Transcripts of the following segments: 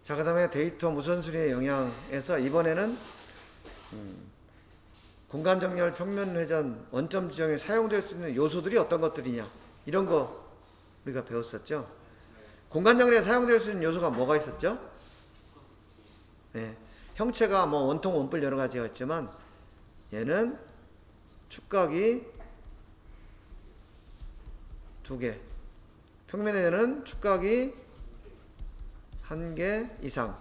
자, 그 다음에 데이터 우선순위의 영향에서 이번에는 공간정렬, 평면회전, 원점 지정에 사용될 수 있는 요소들이 어떤 것들이냐, 이런 거 우리가 배웠었죠. 공간정렬에 사용될 수 있는 요소가 뭐가 있었죠? 네, 형체가 뭐 원통, 원뿔 여러 가지가 있지만 얘는 축각이 2개, 평면에는 축각이 1개 이상.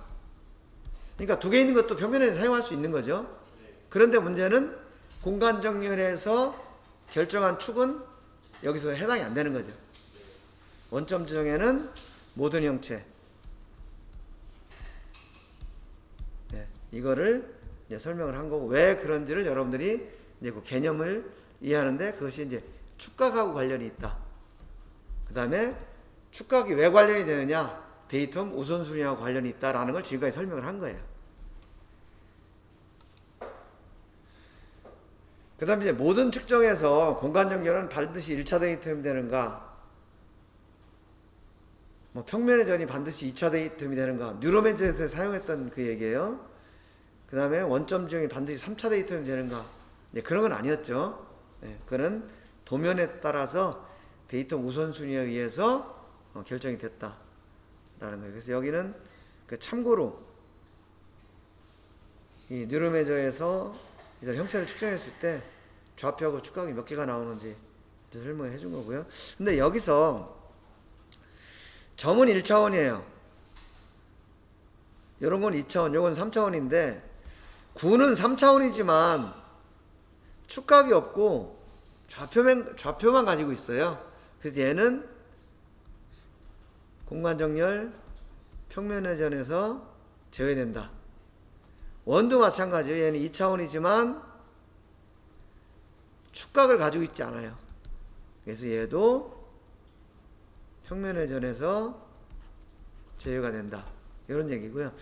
그러니까 2개 있는 것도 평면에 사용할 수 있는 거죠. 그런데 문제는 공간정렬에서 결정한 축은 여기서 해당이 안 되는 거죠. 원점 지정에는 모든 형체. 네, 이거를 이제 설명을 한 거고, 왜 그런지를 여러분들이 이제 그 개념을 이해하는데, 그것이 이제 축각하고 관련이 있다. 그 다음에 축각이 왜 관련이 되느냐, 데이터 우선순위하고 관련이 있다라는 걸 지금까지 설명을 한 거예요. 그 다음에 이제 모든 측정에서 공간정렬은 반드시 1차 데이텀이 되는가, 뭐 평면회전이 반드시 2차 데이텀이 되는가, 뉴로맨즈에서 사용했던 그 얘기예요. 그 다음에 원점 지정이 반드시 3차 데이텀이 되는가, 네, 그런 건 아니었죠. 네, 그거는 도면에 따라서 데이터 우선순위에 의해서 결정이 됐다라는 거예요. 그래서 여기는 그 참고로 이 뉴로메저에서 이들 형체를 측정했을 때 좌표하고 축각이 몇 개가 나오는지 설명해 준 거고요. 근데 여기서 점은 1차원이에요. 이런 건 2차원, 요건 3차원인데, 구는 3차원이지만 축각이 없고 좌표만 가지고 있어요. 그래서 얘는 공간정렬, 평면회전에서 제외된다. 원도 마찬가지예요. 얘는 2차원이지만 축각을 가지고 있지 않아요. 그래서 얘도 평면회전에서 제외가 된다, 이런 얘기고요.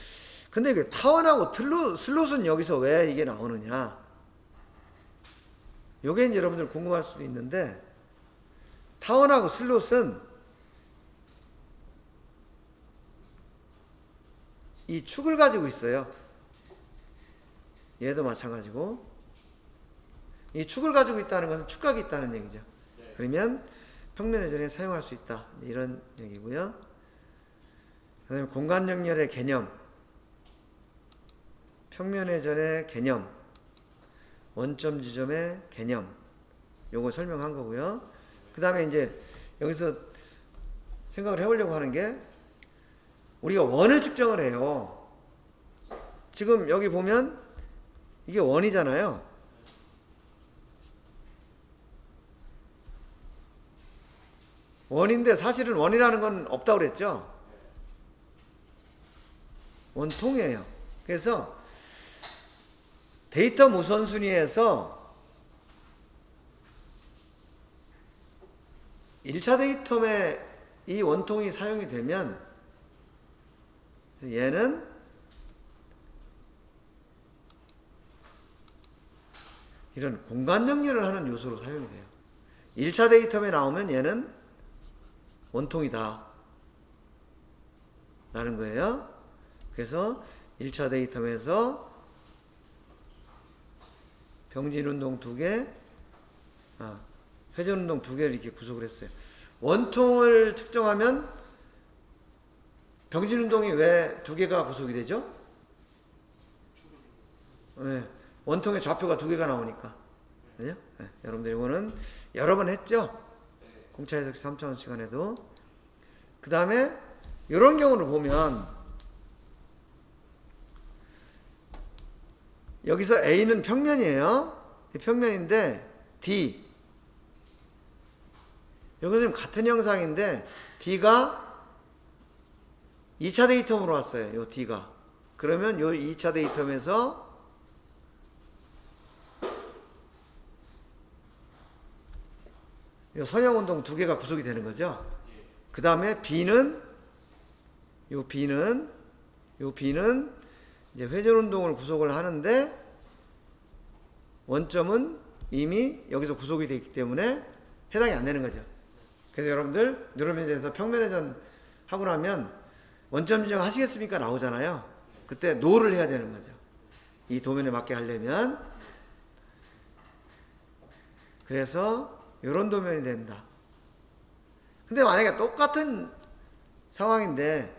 근데 그 타원하고 슬롯은 여기서 왜 이게 나오느냐, 요게 이제 여러분들 궁금할 수도 있는데, 타원하고 슬롯은 이 축을 가지고 있어요. 얘도 마찬가지고, 이 축을 가지고 있다는 것은 축각이 있다는 얘기죠. 그러면 평면회전에 사용할 수 있다, 이런 얘기고요. 그 다음에 공간정렬의 개념, 평면회전의 개념, 원점 지점의 개념, 요거 설명한 거고요. 그 다음에 이제 여기서 생각을 해보려고 하는 게, 우리가 원을 측정을 해요. 지금 여기 보면 이게 원이잖아요. 원인데 사실은 원이라는 건 없다고 그랬죠. 원통이에요. 그래서 데이터 우선순위에서 1차 데이텀에 이 원통이 사용이 되면 얘는 이런 공간정렬을 하는 요소로 사용이 돼요. 1차 데이텀에 나오면 얘는 원통이다 라는 거예요. 그래서 1차 데이텀에서 병진운동 2개, 회전운동 2개를 이렇게 구속을 했어요. 원통을 측정하면 병진운동이 왜 2개가 구속이 되죠? 네, 원통의 좌표가 2개가 나오니까. 그죠? 네, 여러분들 이거는 여러 번 했죠? 공차 해석 3차원 시간에도. 그 다음에 이런 경우를 보면, 여기서 A는 평면이에요. 평면인데 D, 여기서 지금 같은 형상인데 D가 2차 데이텀으로 왔어요. 요 D가. 그러면 요 2차 데이텀에서 요 선형운동 2개가 구속이 되는 거죠. 그 다음에 B는 이제 회전운동을 구속을 하는데, 원점은 이미 여기서 구속이 되어 있기 때문에 해당이 안 되는 거죠. 그래서 여러분들 뉴로맨즈에서 평면회전 하고 나면 원점 지정 하시겠습니까? 나오잖아요. 그때 노를 해야 되는 거죠. 이 도면에 맞게 하려면. 그래서 이런 도면이 된다. 근데 만약에 똑같은 상황인데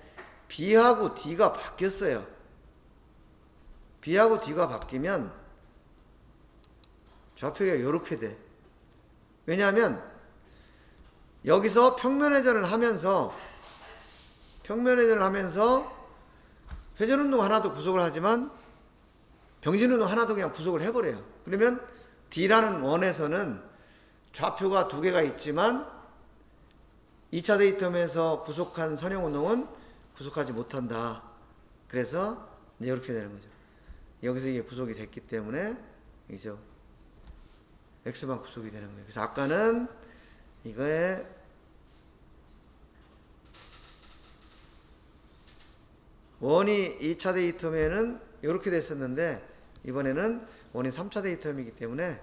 B하고 D가 바뀌었어요. B하고 D가 바뀌면 좌표가 이렇게 돼. 왜냐하면 여기서 평면회전을 하면서 회전운동 하나도 구속을 하지만 병진운동 하나도 그냥 구속을 해버려요. 그러면 D라는 원에서는 좌표가 두 개가 있지만 2차 데이텀에서 구속한 선형운동은 구속하지 못한다. 그래서 이제 이렇게 되는 거죠. 여기서 이게 구속이 됐기 때문에 이죠. X만 구속이 되는 거예요. 그래서 아까는 이거에 원이 2차 데이텀에는 이렇게 됐었는데 이번에는 원이 3차 데이텀이기 때문에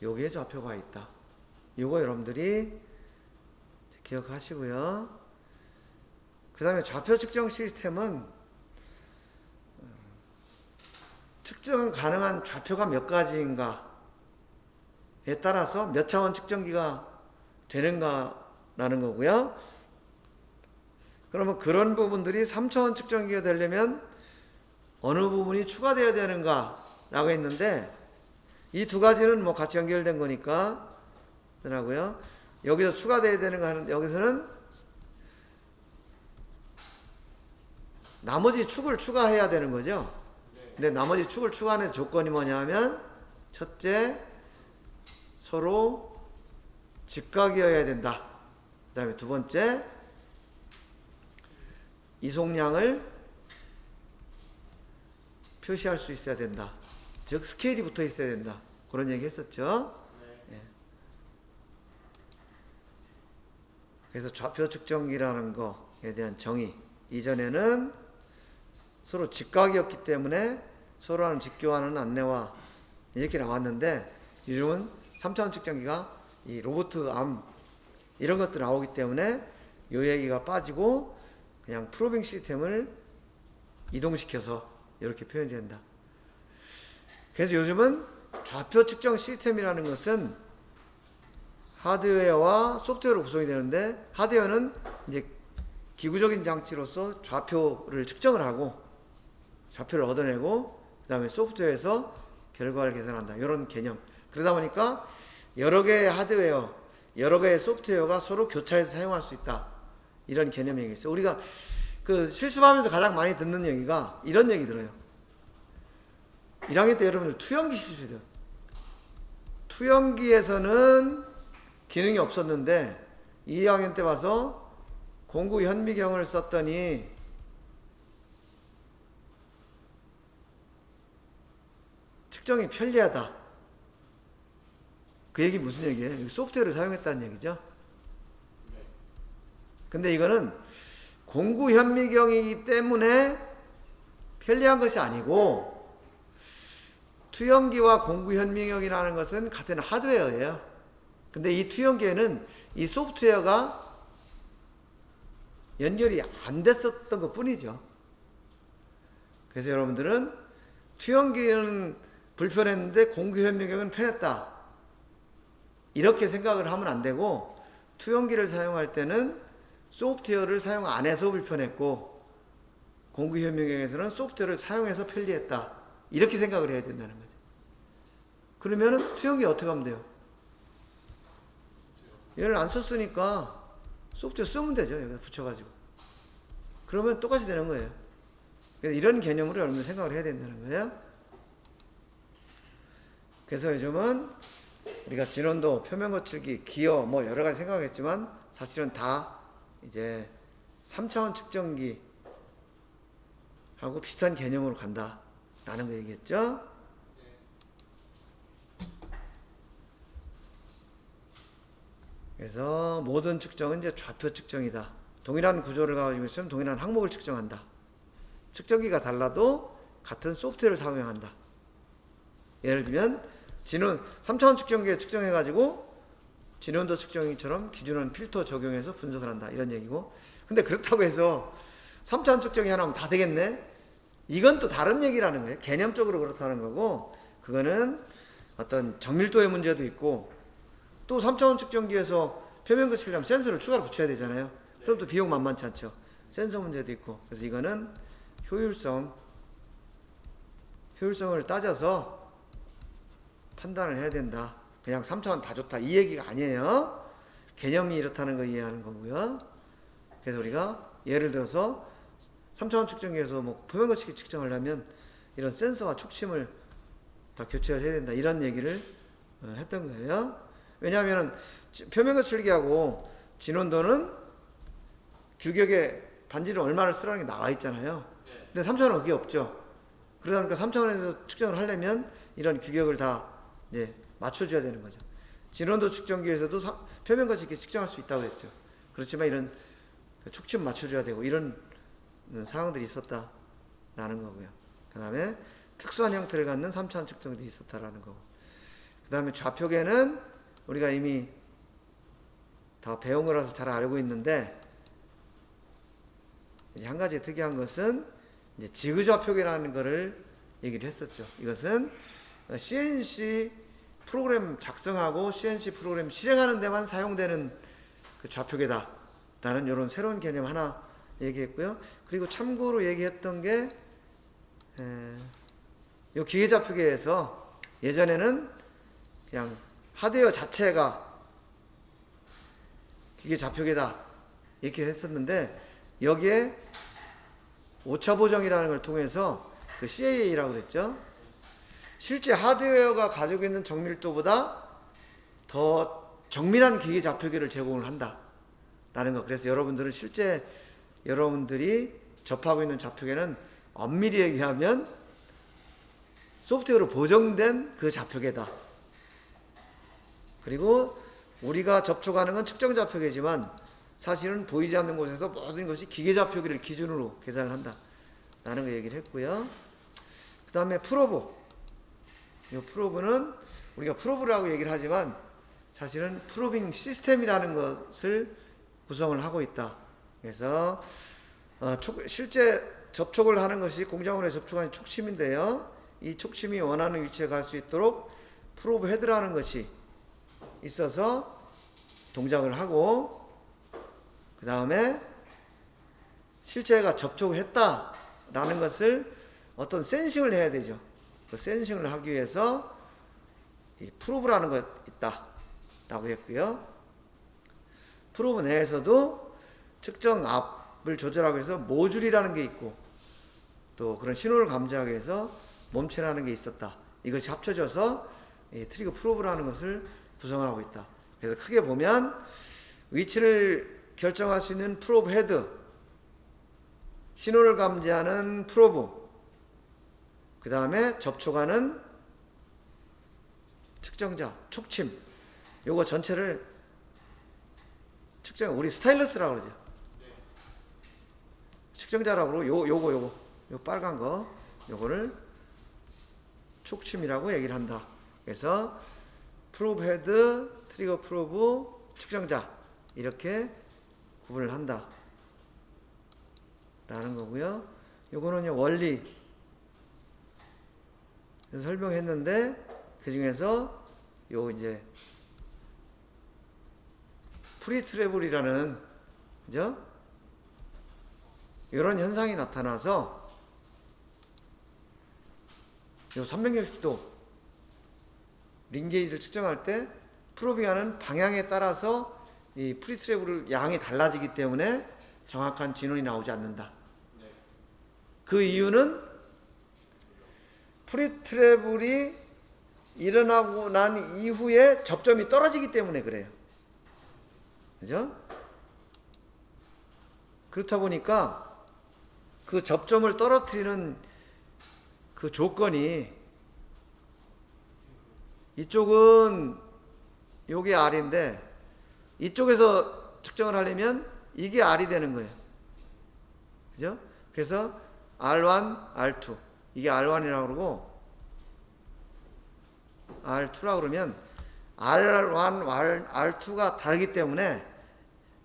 여기에 좌표가 있다. 이거 여러분들이 기억하시고요. 그 다음에 좌표 측정 시스템은 측정 가능한 좌표가 몇 가지인가에 따라서 몇 차원 측정기가 되는가라는 거고요. 그러면 그런 부분들이 3차원 측정기가 되려면 어느 부분이 추가되어야 되는가 라고 했는데 이 두 가지는 뭐 같이 연결된 거니까 하더라고요. 여기서 추가되어야 되는가 하는데 여기서는 나머지 축을 추가해야 되는 거죠. 근데 나머지 축을 추가하는 조건이 뭐냐 하면 첫째, 서로 직각이어야 된다. 그 다음에 두 번째, 이송량을 표시할 수 있어야 된다. 즉 스케일이 붙어 있어야 된다. 그런 얘기 했었죠. 네. 그래서 좌표 측정기라는 거에 대한 정의. 이전에는 서로 직각이었기 때문에 서로 하는 직교하는 안내와 이렇게 나왔는데 요즘은 3차원 측정기가 이 로봇 암 이런 것들 나오기 때문에 요 얘기가 빠지고 그냥 프로빙 시스템을 이동시켜서 이렇게 표현이 된다. 그래서 요즘은 좌표 측정 시스템이라는 것은 하드웨어와 소프트웨어로 구성이 되는데 하드웨어는 이제 기구적인 장치로서 좌표를 측정을 하고 좌표를 얻어내고 그 다음에 소프트웨어에서 결과를 계산한다. 이런 개념. 그러다 보니까 여러 개의 하드웨어, 여러 개의 소프트웨어가 서로 교차해서 사용할 수 있다. 이런 개념이 있어요. 우리가 그 실습하면서 가장 많이 듣는 얘기가 이런 얘기 들어요. 1학년 때 여러분들 투영기 실습해요. 투영기에서는 기능이 없었는데 2학년 때 와서 공구 현미경을 썼더니 측정이 편리하다. 그 얘기 무슨 얘기예요? 소프트웨어를 사용했다는 얘기죠. 근데 이거는 공구 현미경이기 때문에 편리한 것이 아니고 투영기와 공구 현미경이라는 것은 같은 하드웨어예요. 근데 이 투영기에는 이 소프트웨어가 연결이 안 됐었던 것 뿐이죠. 그래서 여러분들은 투영기는 불편했는데 공구 현미경은 편했다. 이렇게 생각을 하면 안 되고 투영기를 사용할 때는 소프트웨어를 사용 안 해서 불편했고 공구 현미경에서는 소프트웨어를 사용해서 편리했다. 이렇게 생각을 해야 된다는 거죠. 그러면은 투영기 어떻게 하면 돼요? 얘를 안 썼으니까 소프트웨어 쓰면 되죠. 여기다 붙여가지고. 그러면 똑같이 되는 거예요. 그래서 이런 개념으로 여러분들 생각을 해야 된다는 거예요. 그래서 요즘은 우리가 진원도, 표면 거칠기, 기어 뭐 여러 가지 생각했지만 사실은 다 이제 3차원 측정기 하고 비슷한 개념으로 간다 라는 거 얘기했죠. 그래서 모든 측정은 이제 좌표 측정이다. 동일한 구조를 가지고 있으면 동일한 항목을 측정한다. 측정기가 달라도 같은 소프트웨어를 사용한다. 예를 들면 진원 3차원 측정기에 측정해가지고 진원도 측정기처럼 기준원 필터 적용해서 분석을 한다. 이런 얘기고, 근데 그렇다고 해서 3차원 측정이 하나면 다 되겠네? 이건 또 다른 얘기라는 거예요. 개념적으로 그렇다는 거고, 그거는 어떤 정밀도의 문제도 있고, 또 3차원 측정기에서 표면 거치려면 센서를 추가로 붙여야 되잖아요. 그럼 또 비용 만만치 않죠. 센서 문제도 있고. 그래서 이거는 효율성을 따져서 판단을 해야 된다. 그냥 3차원 다 좋다 이 얘기가 아니에요. 개념이 이렇다는 거 이해하는 거고요. 그래서 우리가 예를 들어서 3차원 측정기에서 뭐 표면 거치기 측정하려면 이런 센서와 촉침을 다 교체를 해야 된다 이런 얘기를 했던 거예요. 왜냐하면 표면 거칠기하고 진원도는 규격에 반지를 얼마를 쓰라는 게 나와 있잖아요. 근데 3차원은 그게 없죠. 그러다 보니까 3차원에서 측정을 하려면 이런 규격을 다 이제 맞춰줘야 되는 거죠. 진원도 측정기에서도 표면 거치기 측정할 수 있다고 했죠. 그렇지만 이런 촉침 맞춰줘야 되고 이런 상황들이 있었다라는 거고요. 그 다음에 특수한 형태를 갖는 3차원 측정도 있었다라는 거고. 그 다음에 좌표계는 우리가 이미 다 배운 거라서 잘 알고 있는데, 이제 한 가지 특이한 것은 이제 지그 좌표계라는 거를 얘기를 했었죠. 이것은 CNC 프로그램 작성하고 CNC 프로그램 실행하는 데만 사용되는 그 좌표계다라는 이런 새로운 개념 하나 얘기했고요. 그리고 참고로 얘기했던 게 이 기계 좌표계에서 예전에는 그냥 하드웨어 자체가 기계 좌표계다 이렇게 했었는데, 여기에 오차 보정이라는 걸 통해서 그 CAA라고 그랬죠. 실제 하드웨어가 가지고 있는 정밀도보다 더 정밀한 기계 좌표계를 제공을 한다라는 거. 그래서 여러분들은 실제 여러분들이 접하고 있는 좌표계는 엄밀히 얘기하면 소프트웨어로 보정된 그 좌표계다. 그리고 우리가 접촉하는 건 측정 좌표계지만 사실은 보이지 않는 곳에서 모든 것이 기계 좌표계를 기준으로 계산을 한다라는 거 얘기를 했고요. 그 다음에 프로브. 이 프로브는 우리가 프로브라고 얘기를 하지만 사실은 프로빙 시스템이라는 것을 구성을 하고 있다. 그래서 실제 접촉을 하는 것이 공작원에 접촉하는 촉침인데요. 이 촉침이 원하는 위치에 갈 수 있도록 프로브 헤드라는 것이 있어서 동작을 하고, 그 다음에 실제가 접촉을 했다라는 것을 어떤 센싱을 해야 되죠. 그 센싱을 하기 위해서 이 프로브라는 것 있다라고 했고요. 프로브 내에서도 측정 압을 조절하기 위해서 모듈이라는 게 있고, 또 그런 신호를 감지하기 위해서 몸체라는 게 있었다. 이것이 합쳐져서 이 트리거 프로브라는 것을 구성하고 있다. 그래서 크게 보면 위치를 결정할 수 있는 프로브 헤드, 신호를 감지하는 프로브, 그 다음에 접촉하는 측정자, 촉침, 요거 전체를 측정, 우리 스타일러스라고 그러죠. 측정자라고 그러고 요 빨간 거, 요거를 촉침이라고 얘기를 한다. 그래서 프로브 헤드, 트리거 프로브, 측정자 이렇게 구분을 한다 라는 거고요. 요거는요 원리 설명했는데, 그 중에서 요 이제 프리트래블이라는 그죠? 이런 현상이 나타나서 요 360도 링게이지를 측정할 때 프로빙하는 방향에 따라서 이 프리트래블 양이 달라지기 때문에 정확한 진원이 나오지 않는다. 그 이유는 프리트래블이 일어나고 난 이후에 접점이 떨어지기 때문에 그래요. 그죠? 그렇다 보니까 그 접점을 떨어뜨리는 그 조건이, 이쪽은 요게 R인데 이쪽에서 측정을 하려면 이게 R이 되는 거예요. 그죠? 그래서 R1, R2 이게 R1이라고 그러고 R2라고 그러면 R1, R2가 다르기 때문에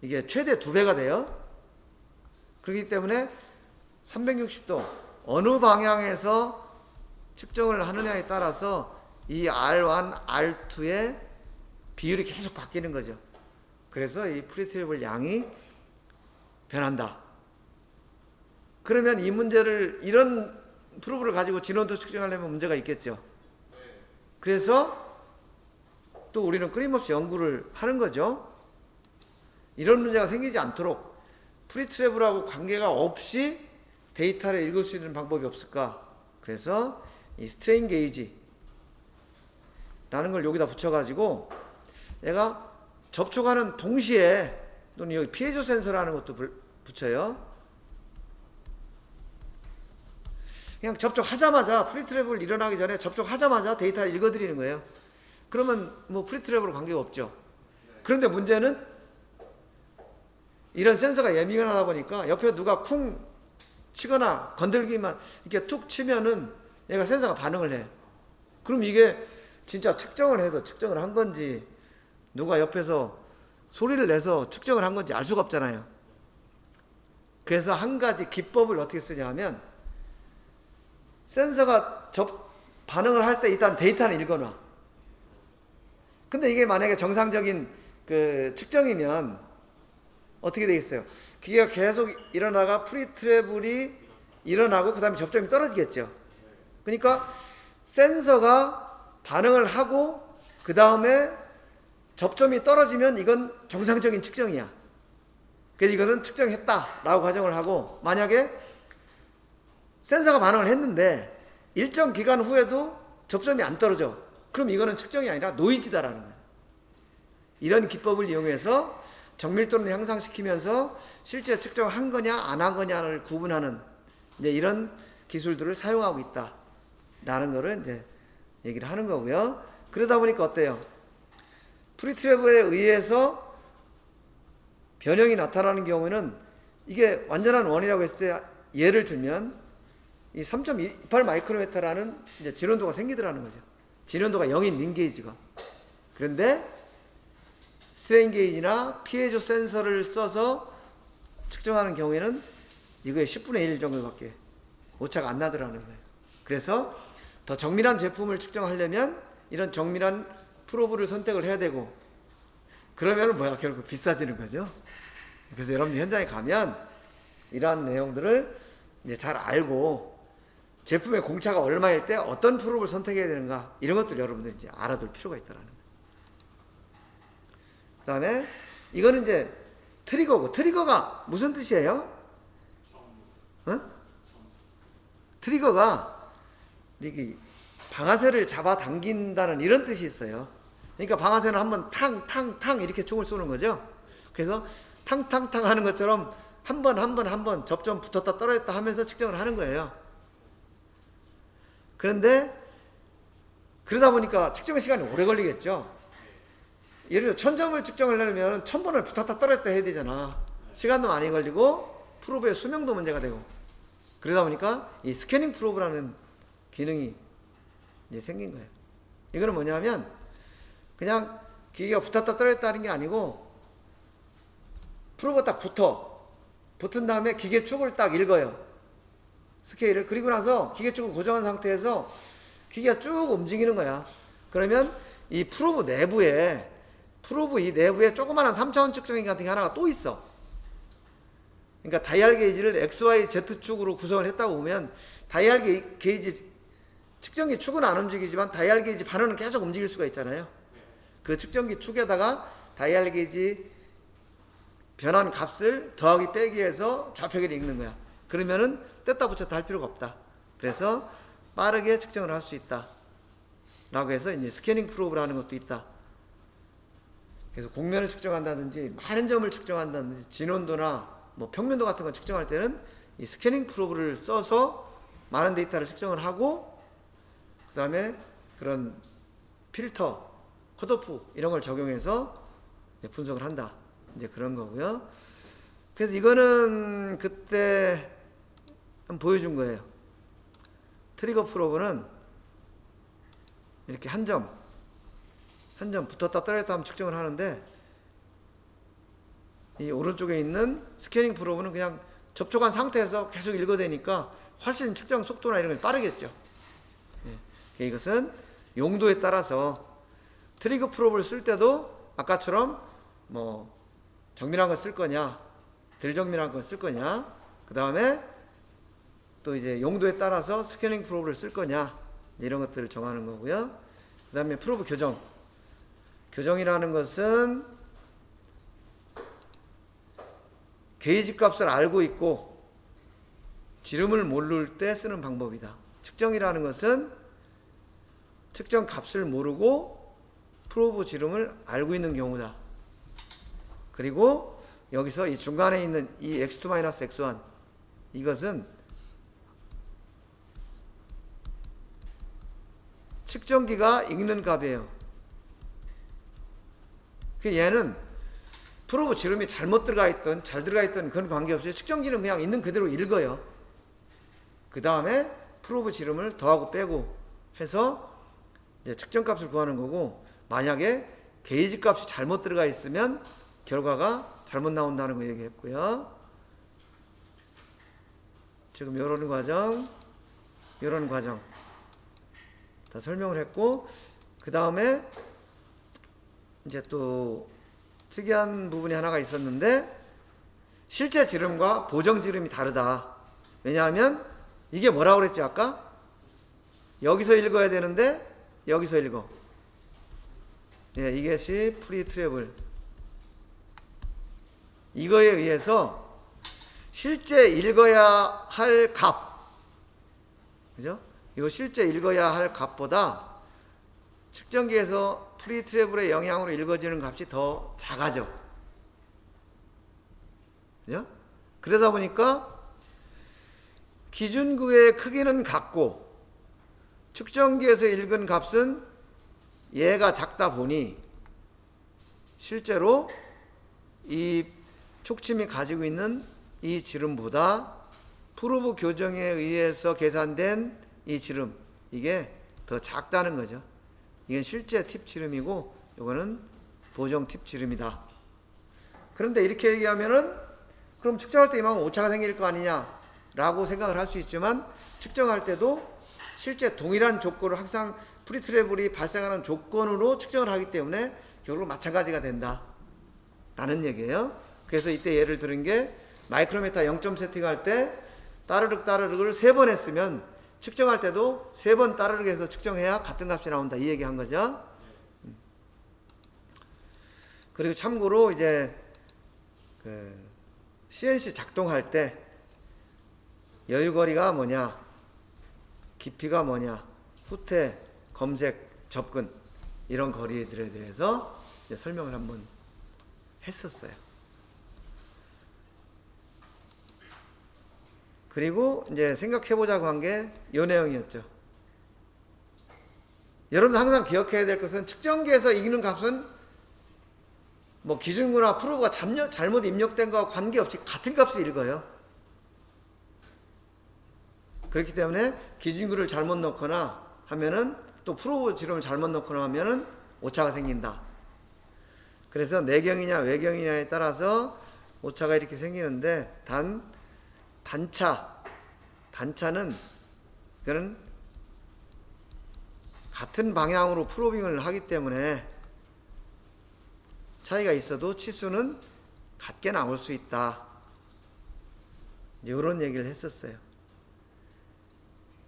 이게 최대 2배가 돼요. 그렇기 때문에 360도 어느 방향에서 측정을 하느냐에 따라서 이 R1, R2의 비율이 계속 바뀌는 거죠. 그래서 이 프리트래블 양이 변한다. 그러면 이 문제를, 이런 프로브를 가지고 진원도 측정하려면 문제가 있겠죠. 그래서 또 우리는 끊임없이 연구를 하는 거죠. 이런 문제가 생기지 않도록 프리트래블하고 관계가 없이 데이터를 읽을 수 있는 방법이 없을까? 그래서 이 스트레인 게이지 라는 걸 여기다 붙여가지고 얘가 접촉하는 동시에, 또는 여기 피에조 센서라는 것도 붙여요. 그냥 접촉하자마자, 프리트래블 일어나기 전에 접촉하자마자 데이터를 읽어드리는 거예요. 그러면 뭐 프리트래블 관계가 없죠. 그런데 문제는 이런 센서가 예민하다 보니까 옆에 누가 쿵 치거나 건들기만 이렇게 툭 치면은 얘가 센서가 반응을 해. 그럼 이게 진짜 측정을 해서 측정을 한 건지, 누가 옆에서 소리를 내서 측정을 한 건지 알 수가 없잖아요. 그래서 한 가지 기법을 어떻게 쓰냐 하면, 센서가 반응을 할 때 일단 데이터는 읽어놔. 근데 이게 만약에 정상적인 그 측정이면 어떻게 되겠어요? 기계가 계속 일어나가 프리트래블이 일어나고 그 다음에 접점이 떨어지겠죠. 그러니까 센서가 반응을 하고 그 다음에 접점이 떨어지면 이건 정상적인 측정이야. 그래서 이거는 측정했다라고 가정을 하고, 만약에 센서가 반응을 했는데 일정 기간 후에도 접점이 안 떨어져. 그럼 이거는 측정이 아니라 노이즈다라는 거예요. 이런 기법을 이용해서 정밀도를 향상시키면서 실제 측정한 거냐 안 한 거냐를 구분하는 이제 이런 기술들을 사용하고 있다라는 거를 이제 얘기를 하는 거고요. 그러다 보니까 어때요? 프리트래블에 의해서 변형이 나타나는 경우에는 이게 완전한 원이라고 했을 때, 예를 들면 이 3.28 마이크로메타라는 이제 진원도가 생기더라는 거죠. 진원도가 0인 윙게이지가. 그런데 스트레인 게이지나 피에조 센서를 써서 측정하는 경우에는 이거의 10분의 1 정도밖에 오차가 안 나더라는 거예요. 그래서 더 정밀한 제품을 측정하려면 이런 정밀한 프로브를 선택을 해야 되고, 그러면 뭐야, 결국 비싸지는 거죠. 그래서 여러분들 현장에 가면 이러한 내용들을 이제 잘 알고, 제품의 공차가 얼마일 때 어떤 프로브를 선택해야 되는가, 이런 것들 여러분들 이제 알아둘 필요가 있다는 거예요. 그 다음에 이거는 이제 트리거고, 트리거가 무슨 뜻이에요? 트리거가 이렇게 방아쇠를 잡아당긴다는 이런 뜻이 있어요. 그러니까 방아쇠는 한번 탕탕탕 이렇게 총을 쏘는 거죠. 그래서 탕탕탕 하는 것처럼 한 번 접점 붙었다 떨어졌다 하면서 측정을 하는 거예요. 그런데 그러다 보니까 측정 시간이 오래 걸리겠죠. 예를 들어 1000점을 측정을 하려면 1000번을 붙었다 떨어졌다 해야 되잖아. 시간도 많이 걸리고 프로브의 수명도 문제가 되고, 그러다 보니까 이 스캐닝 프로브라는 기능이 이제 생긴 거예요. 이거는 뭐냐면 그냥 기계가 붙었다 떨어졌다 하는 게 아니고, 프로브가 딱 붙은 다음에 기계축을 딱 읽어요. 스케일을. 그리고 나서 기계축을 고정한 상태에서 기계가 쭉 움직이는 거야. 그러면 이 프로브 내부에 조그마한 3차원 측정기 같은 게 하나가 또 있어. 그러니까 다이얼 게이지를 XY, Z축으로 구성을 했다고 보면, 다이얼 게이지 측정기 축은 안 움직이지만 다이얼 게이지 반원은 계속 움직일 수가 있잖아요. 그 측정기 축에다가 다이얼 게이지 변환 값을 더하기 빼기 해서 좌표계를 읽는 거야. 그러면은 뗐다 붙였다 할 필요가 없다. 그래서 빠르게 측정을 할 수 있다 라고 해서 이제 스캐닝 프로브라는 것도 있다. 그래서 곡면을 측정한다든지 많은 점을 측정한다든지 진원도나 뭐 평면도 같은 거 측정할 때는 이 스캐닝 프로브를 써서 많은 데이터를 측정을 하고, 그 다음에 그런 필터, 컷오프 이런 걸 적용해서 분석을 한다. 이제 그런 거고요. 그래서 이거는 그때 한번 보여준 거예요. 트리거 프로브는 이렇게 한 점 붙었다 떨어졌다 하면 측정을 하는데, 이 오른쪽에 있는 스캐닝 프로브는 그냥 접촉한 상태에서 계속 읽어대니까 훨씬 측정 속도나 이런 게 빠르겠죠. 예. 이것은 용도에 따라서 트리거 프로브를 쓸 때도 아까처럼 뭐 정밀한 거 쓸 거냐, 덜 정밀한 거 쓸 거냐, 그 다음에 또 이제 용도에 따라서 스캐닝 프로브를 쓸 거냐, 이런 것들을 정하는 거고요. 그 다음에 프로브 교정. 교정이라는 것은 게이지 값을 알고 있고 지름을 모를 때 쓰는 방법이다. 측정이라는 것은 측정 값을 모르고 프로브 지름을 알고 있는 경우다. 그리고 여기서 이 중간에 있는 이 x2-x1 이것은 측정기가 읽는 값이에요. 얘는 프로브 지름이 잘못 들어가 있던 잘 들어가 있던 그런 관계없이 측정기는 그냥 있는 그대로 읽어요. 그 다음에 프로브 지름을 더하고 빼고 해서 이제 측정값을 구하는 거고, 만약에 게이지 값이 잘못 들어가 있으면 결과가 잘못 나온다는 거 얘기했고요. 지금 이런 과정 다 설명을 했고, 그 다음에 이제 또 특이한 부분이 하나가 있었는데, 실제 지름과 보정 지름이 다르다. 왜냐하면 이게 뭐라고 그랬죠 아까? 여기서 읽어야 되는데 여기서 읽어. 예, 이것이 프리 트래블. 이거에 의해서 실제 읽어야 할 값, 그죠? 이 실제 읽어야 할 값보다 측정기에서 프리 트래블의 영향으로 읽어지는 값이 더 작아져. 그죠? 그러다 보니까 기준구의 크기는 같고 측정기에서 읽은 값은 얘가 작다 보니 실제로 이 촉침이 가지고 있는 이 지름보다 프로브 교정에 의해서 계산된 이 지름, 이게 더 작다는 거죠. 이건 실제 팁 지름이고 이거는 보정 팁 지름이다. 그런데 이렇게 얘기하면은 그럼 측정할 때 이만큼 오차가 생길 거 아니냐 라고 생각을 할 수 있지만, 측정할 때도 실제 동일한 조건을 항상 프리 트래블이 발생하는 조건으로 측정을 하기 때문에 결국 마찬가지가 된다 라는 얘기예요. 그래서 이때 예를 들은 게 마이크로미터 0점 세팅할 때 따르륵을 3번 했으면 측정할 때도 3번 따르륵 해서 측정해야 같은 값이 나온다, 이 얘기 한 거죠. 그리고 참고로 이제 그 CNC 작동할 때 여유거리가 뭐냐, 깊이가 뭐냐, 후퇴, 검색, 접근, 이런 거리들에 대해서 이제 설명을 한번 했었어요. 그리고 이제 생각해보자고 한 게 이 내용이었죠. 여러분들 항상 기억해야 될 것은 측정기에서 이기는 값은 뭐 기준구나 프로브가 잘못 입력된 거와 관계없이 같은 값을 읽어요. 그렇기 때문에 기준구를 잘못 넣거나 하면은, 또 프로브 지름을 잘못 넣거나 하면은 오차가 생긴다. 그래서 내경이냐 외경이냐에 따라서 오차가 이렇게 생기는데, 단차는 그는 같은 방향으로 프로빙을 하기 때문에 차이가 있어도 치수는 같게 나올 수 있다. 이런 얘기를 했었어요.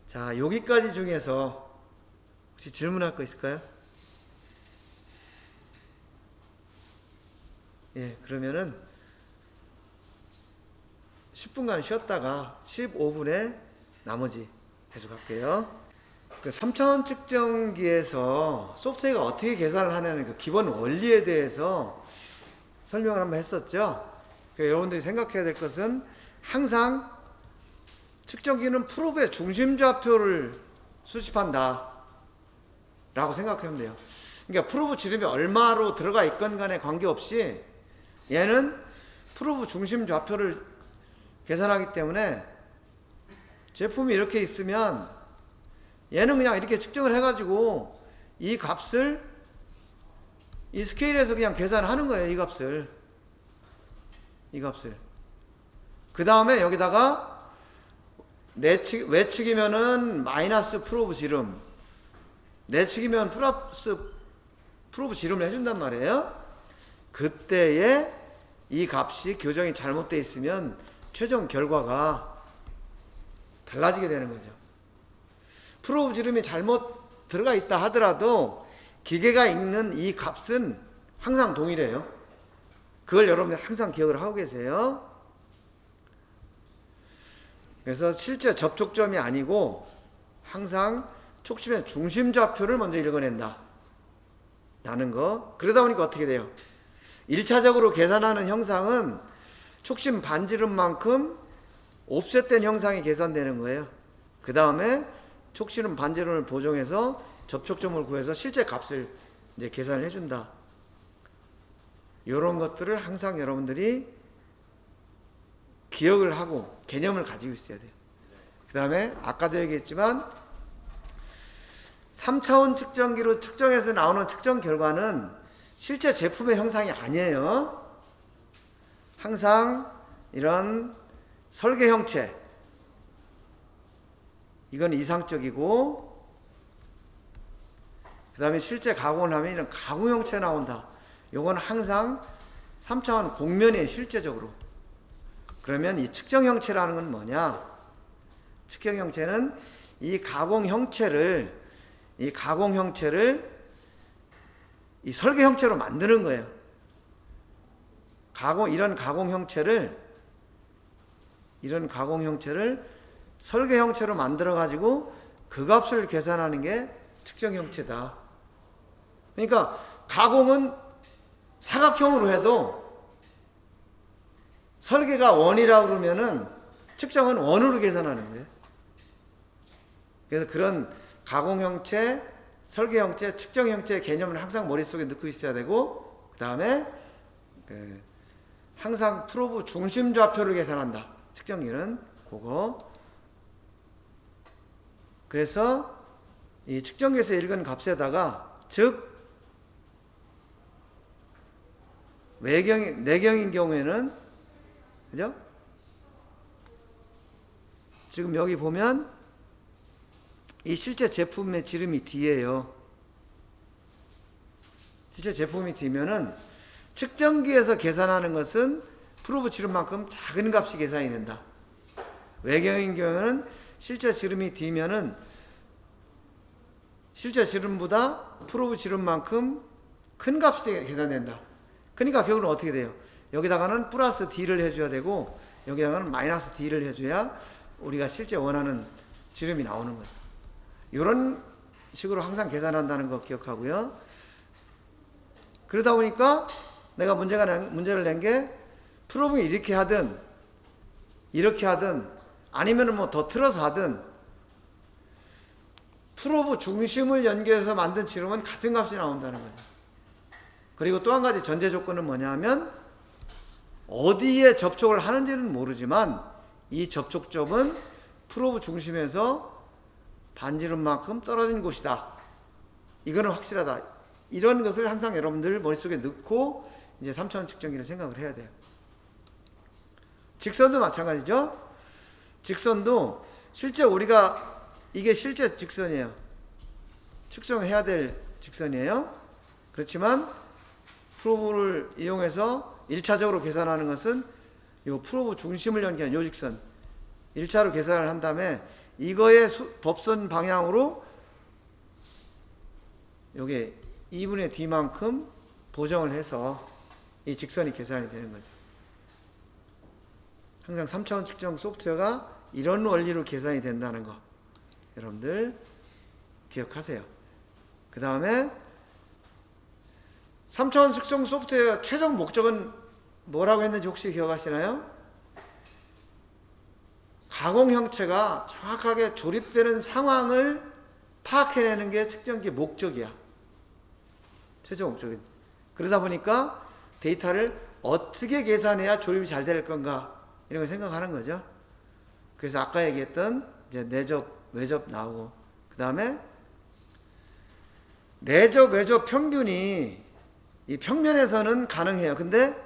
자, 여기까지 중에서 혹시 질문할 거 있을까요? 예, 그러면은 10분간 쉬었다가 15분에 나머지 계속할게요. 그 3차원 측정기에서 소프트웨어가 어떻게 계산을 하냐는 그 기본 원리에 대해서 설명을 한번 했었죠. 그러니까 여러분들이 생각해야 될 것은 항상 측정기는 프로브의 중심좌표를 수집한다 라고 생각하면 돼요. 그러니까 프로브 지름이 얼마로 들어가 있건 간에 관계없이 얘는 프로브 중심좌표를 계산하기 때문에 제품이 이렇게 있으면 얘는 그냥 이렇게 측정을 해가지고 이 값을 이 스케일에서 그냥 계산하는 거예요. 이 값을. 그 다음에 여기다가 외측이면은 마이너스 프로브 지름, 내측이면 플러스 프로브 지름을 해준단 말이에요. 그때에 이 값이 교정이 잘못되어 있으면 최종 결과가 달라지게 되는 거죠. 프로브 지름이 잘못 들어가 있다 하더라도 기계가 읽는 이 값은 항상 동일해요. 그걸 여러분들 항상 기억을 하고 계세요. 그래서 실제 접촉점이 아니고 항상 촉심의 중심 좌표를 먼저 읽어낸다 라는 거. 그러다 보니까 어떻게 돼요? 1차적으로 계산하는 형상은 촉심 반지름만큼 옵셋된 형상이 계산되는 거예요. 그 다음에 촉심 반지름을 보정해서 접촉점을 구해서 실제 값을 이제 계산을 해준다. 이런 것들을 항상 여러분들이 기억을 하고 개념을 가지고 있어야 돼요. 그 다음에 아까도 얘기했지만 3차원 측정기로 측정해서 나오는 측정 결과는 실제 제품의 형상이 아니에요. 항상 이런 설계 형체, 이건 이상적이고, 그 다음에 실제 가공을 하면 이런 가공 형체 나온다. 요건 항상 3차원 곡면이에요, 실제적으로. 그러면 이 측정 형체라는 건 뭐냐? 측정 형체는 이 가공 형체를 이 설계 형체로 만드는 거예요. 이런 가공 형체를 설계 형체로 만들어 가지고 그 값을 계산하는 게 측정 형체다. 그러니까 가공은 사각형으로 해도 설계가 원이라고 그러면은 측정은 원으로 계산하는 거예요. 그래서 그런 가공 형체, 설계 형체, 측정 형체의 개념을 항상 머릿속에 넣고 있어야 되고, 그 다음에 항상 프로브 중심 좌표를 계산한다. 측정기는 그거. 그래서 이 측정기에서 읽은 값에다가, 즉 내경인 경우에는, 그죠? 지금 여기 보면 이 실제 제품의 지름이 D예요. 실제 제품이 D면은 측정기에서 계산하는 것은 프로브 지름만큼 작은 값이 계산이 된다. 외경인 경우에는 실제 지름이 D면은 실제 지름보다 프로브 지름만큼 큰 값이 계산된다. 그러니까 결국은 어떻게 돼요? 여기다가는 플러스 D를 해줘야 되고 여기다가는 마이너스 D를 해줘야 우리가 실제 원하는 지름이 나오는 거죠. 이런 식으로 항상 계산한다는 거 기억하고요. 그러다 보니까 내가 문제를 낸 게 프로브를 이렇게 하든 아니면 뭐 더 틀어서 하든 프로브 중심을 연결해서 만든 지름은 같은 값이 나온다는 거죠. 그리고 또 한 가지 전제 조건은 뭐냐 하면 어디에 접촉을 하는지는 모르지만 이 접촉점은 프로브 중심에서 반지름만큼 떨어진 곳이다. 이거는 확실하다. 이런 것을 항상 여러분들 머릿속에 넣고 이제 3차원 측정기를 생각을 해야 돼요. 직선도 마찬가지죠. 직선도 실제 우리가 이게 실제 직선이에요. 측정해야 될 직선이에요. 그렇지만 프로브를 이용해서 1차적으로 계산하는 것은 이 프로브 중심을 연결한 요 직선 1차로 계산을 한 다음에 이거의 법선 방향으로 요게 2분의 D만큼 보정을 해서 이 직선이 계산이 되는 거죠. 항상 3차원 측정 소프트웨어가 이런 원리로 계산이 된다는 거 여러분들 기억하세요. 그 다음에 3차원 측정 소프트웨어 최종 목적은 뭐라고 했는지 혹시 기억하시나요? 가공 형체가 정확하게 조립되는 상황을 파악해내는 게 측정기의 목적이야. 최종 목적은. 그러다 보니까 데이터를 어떻게 계산해야 조립이 잘 될 건가 이런 걸 생각하는 거죠. 그래서 아까 얘기했던 이제 내접, 외접 나오고 그 다음에 내접, 외접 평균이 이 평면에서는 가능해요. 근데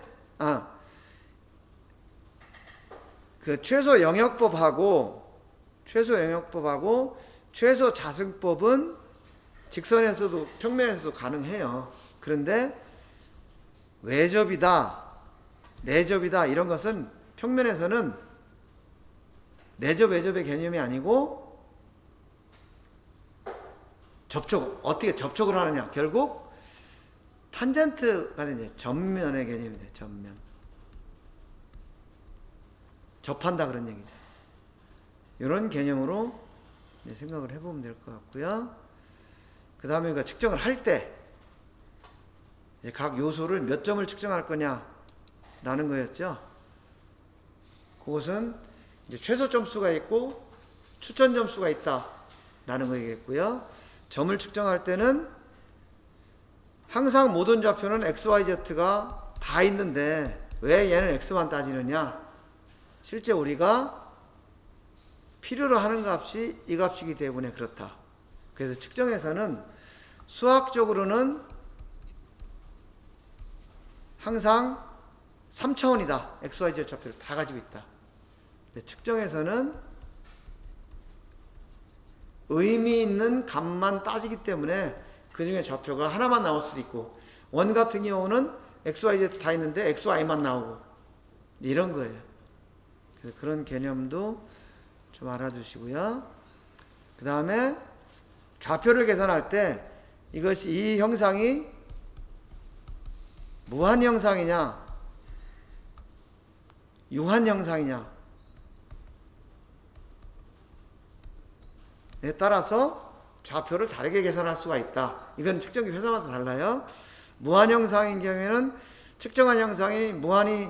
그 최소 영역법하고 최소 자승법은 직선에서도 평면에서도 가능해요. 그런데 외접이다, 내접이다 이런 것은 평면에서는 내접, 외접의 개념이 아니고 어떻게 접촉을 하느냐. 결국 탄젠트가 이제 전면의 개념이 돼요. 전면. 접한다 그런 얘기죠. 이런 개념으로 생각을 해보면 될 것 같고요. 그 다음에 그 측정을 할 때 이제 각 요소를 몇 점을 측정할 거냐라는 거였죠. 그것은 이제 최소 점수가 있고 추천 점수가 있다라는 거겠고요. 점을 측정할 때는 항상 모든 좌표는 x, y, z가 다 있는데 왜 얘는 x만 따지느냐? 실제 우리가 필요로 하는 값이 이 값이기 때문에 그렇다. 그래서 측정에서는 수학적으로는 항상 3차원이다. x, y, z 좌표를 다 가지고 있다. 근데 측정에서는 의미 있는 값만 따지기 때문에 그 중에 좌표가 하나만 나올 수도 있고, 원 같은 경우는 x, y, z 다 있는데 x, y만 나오고 이런 거예요. 그래서 그런 개념도 좀 알아두시고요. 그 다음에 좌표를 계산할 때 이것이 이 형상이 무한 형상이냐 유한 형상이냐에 따라서 좌표를 다르게 계산할 수가 있다. 이건 측정기 회사마다 달라요. 무한 형상인 경우에는 측정한 형상이 무한히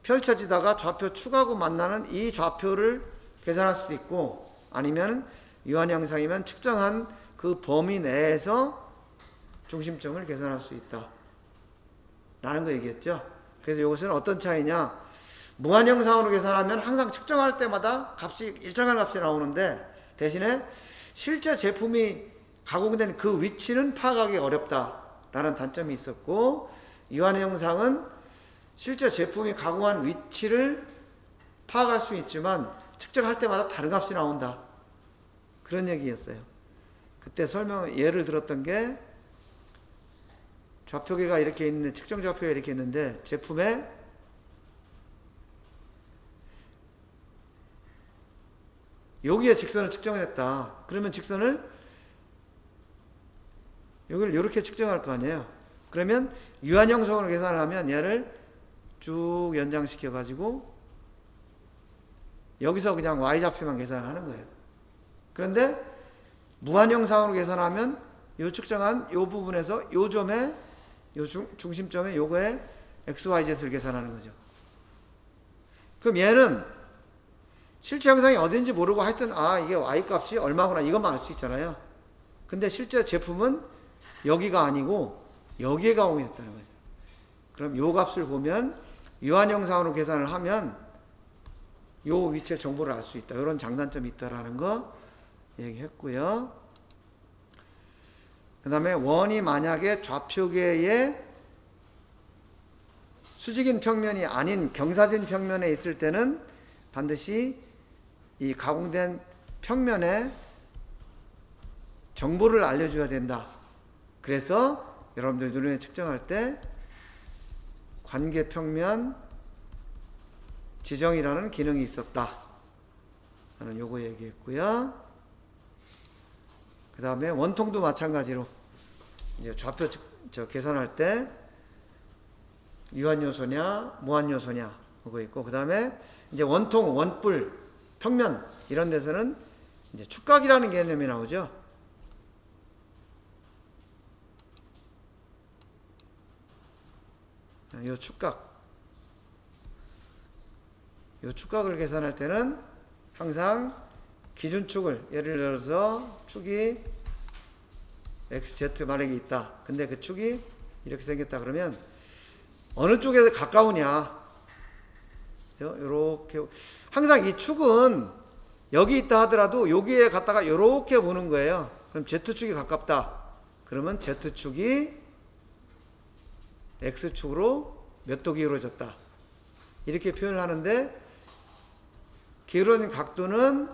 펼쳐지다가 좌표 축하고 만나는 이 좌표를 계산할 수도 있고, 아니면 유한 형상이면 측정한 그 범위 내에서 중심점을 계산할 수 있다 라는 거 얘기했죠. 그래서 이것은 어떤 차이냐, 무한 형상으로 계산하면 항상 측정할 때마다 값이 일정한 값이 나오는데, 대신에 실제 제품이 가공된 그 위치는 파악하기 어렵다라는 단점이 있었고, 유한 형상은 실제 제품이 가공한 위치를 파악할 수 있지만 측정할 때마다 다른 값이 나온다. 그런 얘기였어요. 그때 예를 들었던 게, 좌표계가 이렇게 있는데, 측정 좌표가 이렇게 있는데 제품에 여기에 직선을 측정을 했다. 그러면 직선을 여기를 이렇게 측정할 거 아니에요. 그러면 유한 형상으로 계산을 하면 얘를 쭉 연장시켜 가지고 여기서 그냥 y좌표만 계산을 하는 거예요. 그런데 무한 형상으로 계산하면 요 측정한 요 부분에서 요 점에 요 중심점에 요거에 x, y, z를 계산하는 거죠. 그럼 얘는 실제 형상이 어딘지 모르고 하여튼 이게 y 값이 얼마구나 이것만 알 수 있잖아요. 근데 실제 제품은 여기가 아니고 여기에 가공이 됐다는 거죠. 그럼 요 값을 보면 유한 형상으로 계산을 하면 요 위치의 정보를 알 수 있다. 이런 장단점이 있다라는 거 얘기했고요. 그 다음에 원이 만약에 좌표계의 수직인 평면이 아닌 경사진 평면에 있을 때는 반드시 이 가공된 평면에 정보를 알려줘야 된다. 그래서 여러분들 눈에 측정할 때 관계평면 지정이라는 기능이 있었다 라는 요거 얘기했고요. 그 다음에 원통도 마찬가지로 이제 좌표 계산할 때 유한 요소냐 무한 요소냐 그거 있고, 그 다음에 이제 원통, 원뿔, 평면 이런 데서는 이제 축각이라는 개념이 나오죠. 요 축각을 계산할 때는 항상 기준축을, 예를 들어서 축이 XZ 만약에 있다. 근데 그 축이 이렇게 생겼다 그러면 어느 쪽에 가까우냐. 이렇게 항상 이 축은 여기 있다 하더라도 여기에 갔다가 이렇게 보는 거예요. 그럼 Z축이 가깝다. 그러면 Z축이 X축으로 몇 도 기울어졌다. 이렇게 표현을 하는데, 기울어진 각도는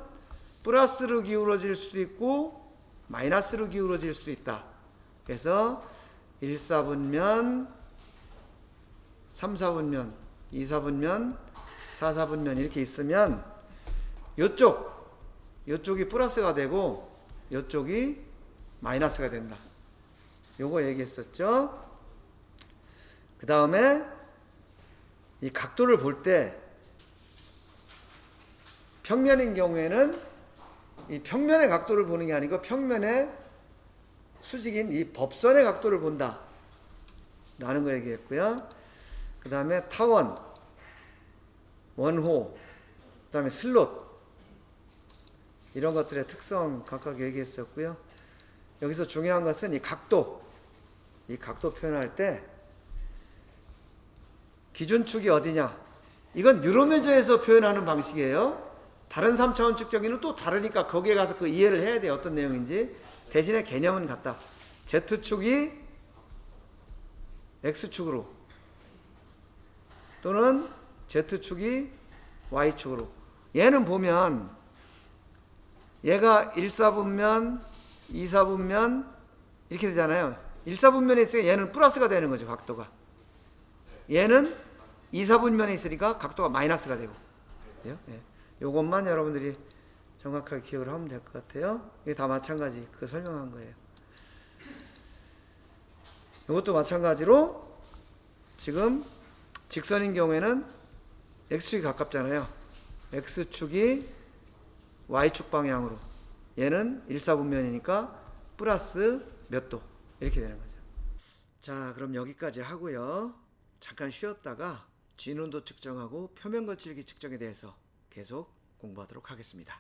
플러스로 기울어질 수도 있고 마이너스로 기울어질 수도 있다. 그래서 1, 4분면, 3, 4분면, 2, 4분면, 4, 4분면 이렇게 있으면 요쪽이 플러스가 되고 요쪽이 마이너스가 된다. 요거 얘기했었죠. 그 다음에 이 각도를 볼 때 평면인 경우에는 이 평면의 각도를 보는 게 아니고 평면의 수직인 이 법선의 각도를 본다 라는 거 얘기했고요. 그 다음에 타원, 원호, 그 다음에 슬롯 이런 것들의 특성 각각 얘기했었고요. 여기서 중요한 것은 이 각도 표현할 때 기준축이 어디냐, 이건 뉴로메저에서 표현하는 방식이에요. 다른 3차원 측정기는 또 다르니까 거기에 가서 그 이해를 해야 돼요. 어떤 내용인지. 대신에 개념은 같다. Z축이 X축으로 또는 Z축이 Y축으로. 얘는 보면 얘가 1, 4분면, 2, 4분면 이렇게 되잖아요. 1, 4분면에 있으니까 얘는 플러스가 되는 거죠. 각도가. 얘는 2, 4분면에 있으니까 각도가 마이너스가 되고. 예. 요것만 여러분들이 정확하게 기억을 하면 될 것 같아요. 이게 다 마찬가지. 그 설명한 거예요. 이것도 마찬가지로 지금 직선인 경우에는 X축이 가깝잖아요. X축이 Y축 방향으로. 얘는 1, 4분면이니까 플러스 몇 도. 이렇게 되는 거죠. 자, 그럼 여기까지 하고요. 잠깐 쉬었다가 진온도 측정하고 표면 거칠기 측정에 대해서 계속 공부하도록 하겠습니다.